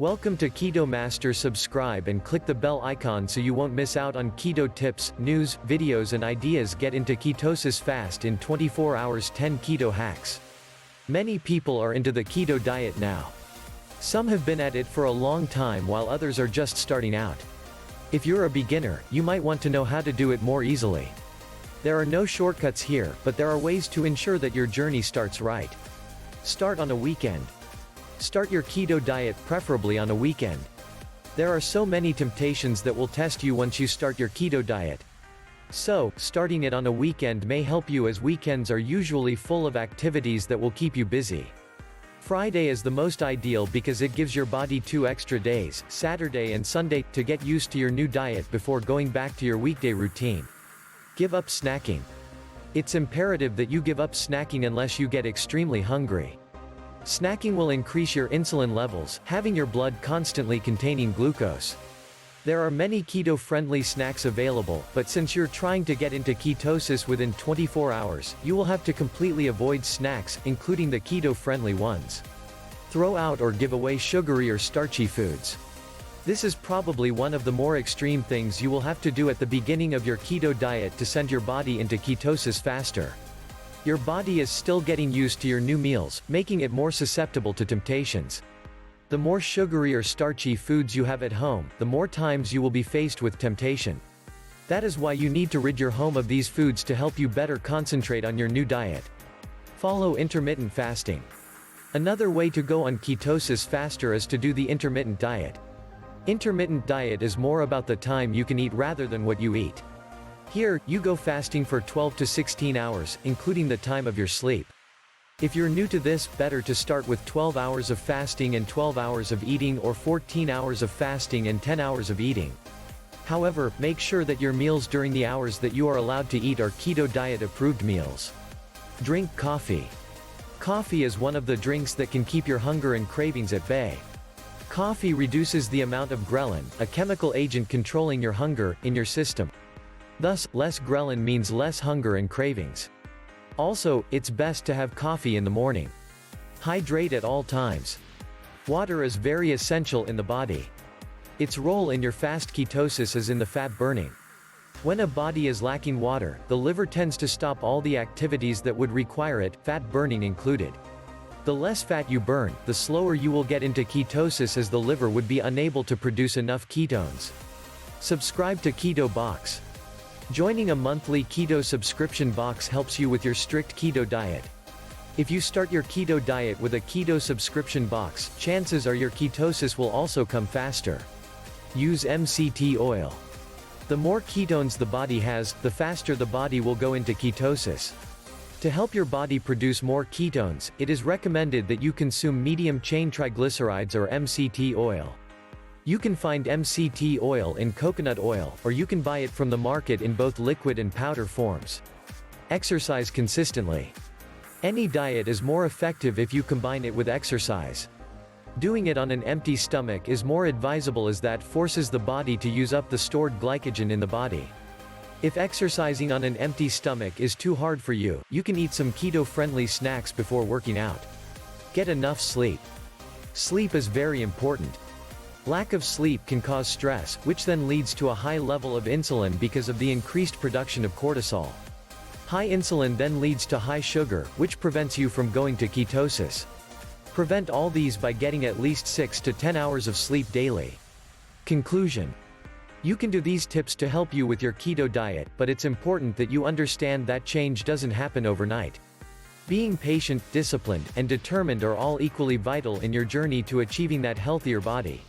Welcome to Keto Master. Subscribe and click the bell icon so you won't miss out on keto tips, news, videos and ideas. Get into ketosis fast in 24 hours. 10 keto hacks. Many people are into the keto diet now. Some have been at it for a long time while others are just starting out. If you're a beginner, you might want to know how to do it more easily. There are no shortcuts here, but there are ways to ensure that your journey starts right. Start on a weekend. Start your keto diet preferably on a weekend. There are so many temptations that will test you once you start your keto diet. So, starting it on a weekend may help you as weekends are usually full of activities that will keep you busy. Friday is the most ideal because it gives your body 2 extra days, Saturday and Sunday, to get used to your new diet before going back to your weekday routine. Give up snacking. It's imperative that you give up snacking unless you get extremely hungry. Snacking will increase your insulin levels, having your blood constantly containing glucose. There are many keto-friendly snacks available, but since you're trying to get into ketosis within 24 hours, you will have to completely avoid snacks, including the keto-friendly ones. Throw out or give away sugary or starchy foods. This is probably one of the more extreme things you will have to do at the beginning of your keto diet to send your body into ketosis faster. Your body is still getting used to your new meals, making it more susceptible to temptations. The more sugary or starchy foods you have at home, the more times you will be faced with temptation. That is why you need to rid your home of these foods to help you better concentrate on your new diet. Follow intermittent fasting. Another way to go on ketosis faster is to do the intermittent diet. Intermittent diet is more about the time you can eat rather than what you eat. Here, you go fasting for 12 to 16 hours, including the time of your sleep. If you're new to this, better to start with 12 hours of fasting and 12 hours of eating, or 14 hours of fasting and 10 hours of eating. However, make sure that your meals during the hours that you are allowed to eat are keto diet approved meals. Drink coffee. Coffee is one of the drinks that can keep your hunger and cravings at bay. Coffee reduces the amount of ghrelin, a chemical agent controlling your hunger, in your system. Thus, less ghrelin means less hunger and cravings. Also, it's best to have coffee in the morning. Hydrate at all times. Water is very essential in the body. Its role in your fast ketosis is in the fat burning. When a body is lacking water, the liver tends to stop all the activities that would require it, fat burning included. The less fat you burn, the slower you will get into ketosis as the liver would be unable to produce enough ketones. Subscribe to Keto Box. Joining a monthly keto subscription box helps you with your strict keto diet. If you start your keto diet with a keto subscription box, chances are your ketosis will also come faster. Use MCT oil. The more ketones the body has, the faster the body will go into ketosis. To help your body produce more ketones, it is recommended that you consume medium-chain triglycerides or MCT oil. You can find MCT oil in coconut oil, or you can buy it from the market in both liquid and powder forms. Exercise consistently. Any diet is more effective if you combine it with exercise. Doing it on an empty stomach is more advisable as that forces the body to use up the stored glycogen in the body. If exercising on an empty stomach is too hard for you, you can eat some keto-friendly snacks before working out. Get enough sleep. Sleep is very important. Lack of sleep can cause stress, which then leads to a high level of insulin because of the increased production of cortisol. High insulin then leads to high sugar, which prevents you from going to ketosis. Prevent all these by getting at least 6 to 10 hours of sleep daily. Conclusion. You can do these tips to help you with your keto diet, but it's important that you understand that change doesn't happen overnight. Being patient, disciplined, and determined are all equally vital in your journey to achieving that healthier body.